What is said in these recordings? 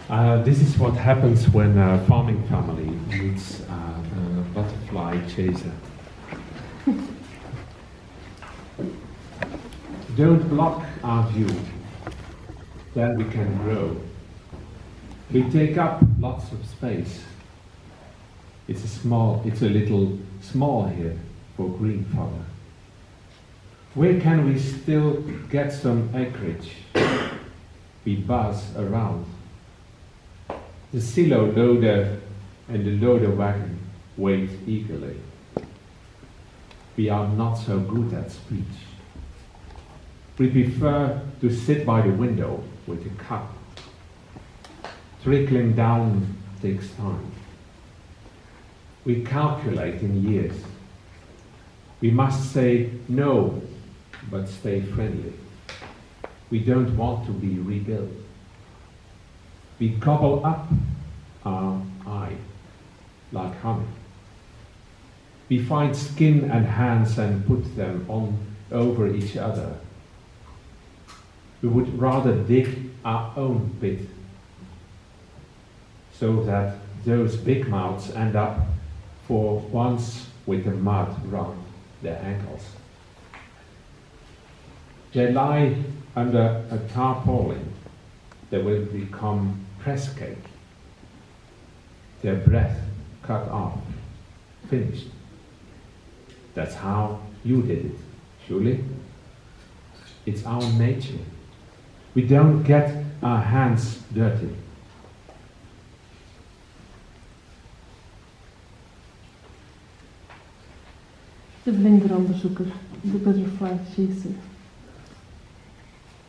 This is what happens when a farming family meets a butterfly chaser. Don't block our view, then we can grow. We take up lots of space. It's a little small here for green fodder. Where can we still get some acreage? We buzz around. The silo loader and the loader wagon wait eagerly. We are not so good at speech. We prefer to sit by the window with a cup. Trickling down takes time. We calculate in years. We must say no, but stay friendly. We don't want to be rebuilt. We gobble up our eye like honey. We find skin and hands and put them on over each other. We would rather dig our own pit so that those big mouths end up for once with the mud round their ankles. They lie under a tarpaulin that will become press cake. Their breath cut off, finished. That's how you did it, surely? It's our nature. We don't get our hands dirty. De vlinderonderzoeker, the butterfly chaser.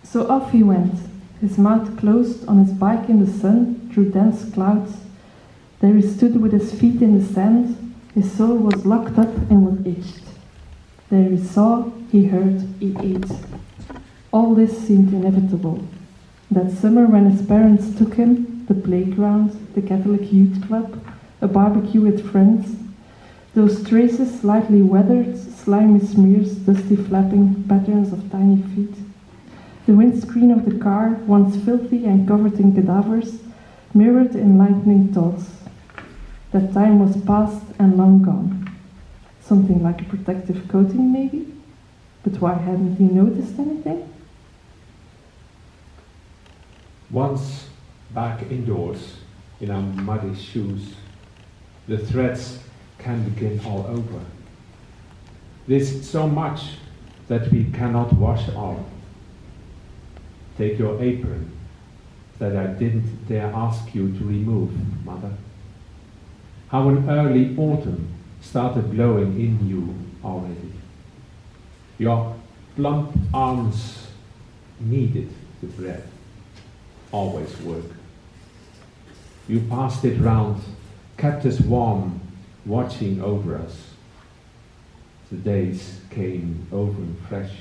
So off he went, his mouth closed on his bike in the sun through dense clouds. There he stood with his feet in the sand, his soul was locked up and was itched. There he saw, he heard, he ate. All this seemed inevitable. That summer when his parents took him, the playground, the Catholic youth club, a barbecue with friends, those traces slightly weathered, slimy smears, dusty flapping patterns of tiny feet. The windscreen of the car, once filthy and covered in cadavers, mirrored enlightening thoughts. That time was past and long gone. Something like a protective coating, maybe? But why hadn't he noticed anything? Once back indoors, in our muddy shoes, the threads can begin all over. There's so much that we cannot wash off. Take your apron that I didn't dare ask you to remove, Mother. How an early autumn started blowing in you already. Your plump arms needed the bread. Always work. You passed it round, kept us warm, watching over us. The days came over and fresh.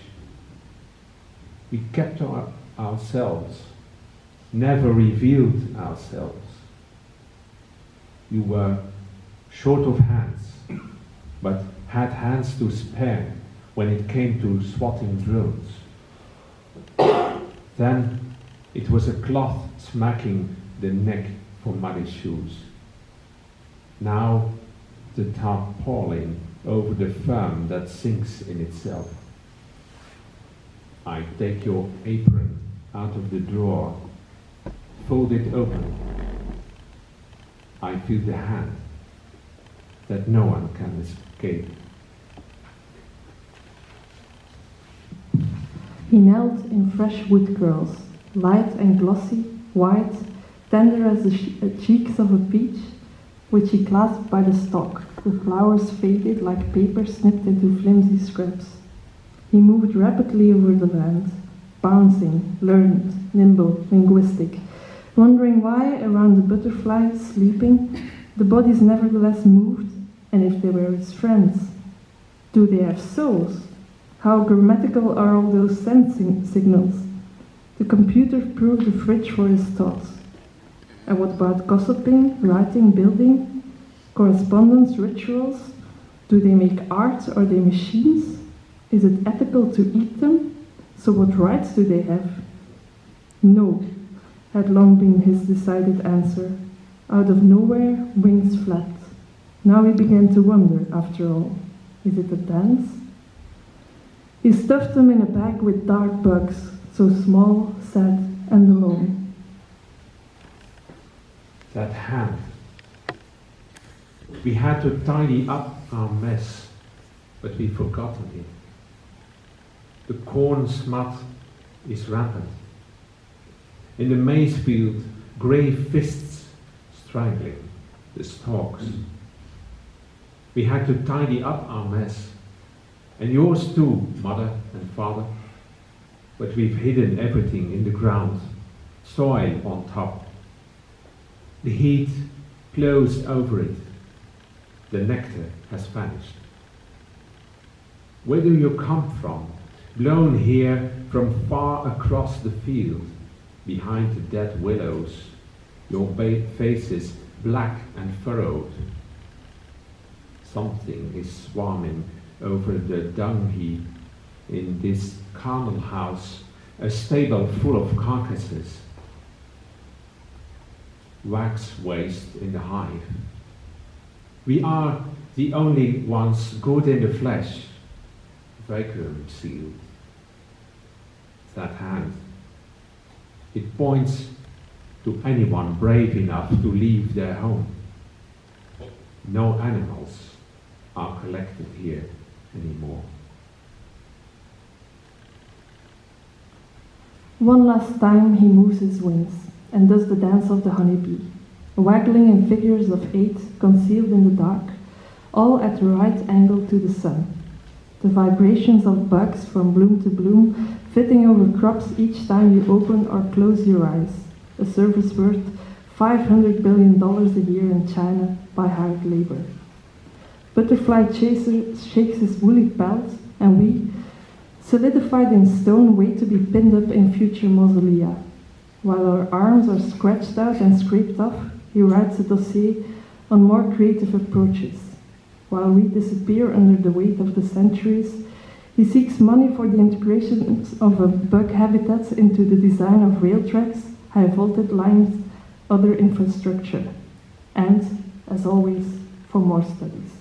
We kept ourselves, never revealed ourselves. You were short of hands, but had hands to spare when it came to swatting drones. Then it was a cloth smacking the neck for muddy shoes. Now the tarpaulin over the firm that sinks in itself. I take your apron out of the drawer, fold it open. I feel the hand that no one can escape. He knelt in fresh wood curls, light and glossy, white, tender as the cheeks of a peach, which he clasped by the stalk, the flowers faded like paper snipped into flimsy scraps. He moved rapidly over the land, bouncing, learned, nimble, linguistic, wondering why, around the butterfly, sleeping, the bodies nevertheless moved, and if they were his friends. Do they have souls? How grammatical are all those sensing signals? The computer proved the fridge for his thoughts. And what about gossiping, writing, building, correspondence, rituals? Do they make art? Are they machines? Is it ethical to eat them? So what rights do they have? No. had long been his decided answer. Out of nowhere, wings flapped. Now he began to wonder, after all, is it a dance? He stuffed them in a bag with dark bugs, so small, sad, and alone. That hand. We had to tidy up our mess, but we've forgotten it. The corn smut is rampant. In the maize field, grey fists strangling the stalks. We had to tidy up our mess, and yours too, mother and father. But we've hidden everything in the ground, soil on top. The heat closed over it. The nectar has vanished. Where do you come from? Blown here from far across the field, behind the dead willows, your faces black and furrowed. Something is swarming over the dung heap in this carnal house, a stable full of carcasses. Wax waste in the hive. We are the only ones good in the flesh, vacuum sealed. That hand. It points to anyone brave enough to leave their home. No animals are collected here anymore. One last time he moves his wings and does the dance of the honeybee, waggling in figures of 8 concealed in the dark, all at the right angle to the sun. The vibrations of bugs from bloom to bloom, fitting over crops each time you open or close your eyes, a service worth $500 billion a year in China by hired labor. Butterfly chaser shakes his woolly pelt, and we, solidified in stone, wait to be pinned up in future mausolea. While our arms are scratched out and scraped off, he writes a dossier on more creative approaches. While we disappear under the weight of the centuries, he seeks money for the integration of bug habitats into the design of rail tracks, high voltage lines, other infrastructure, and, as always, for more studies.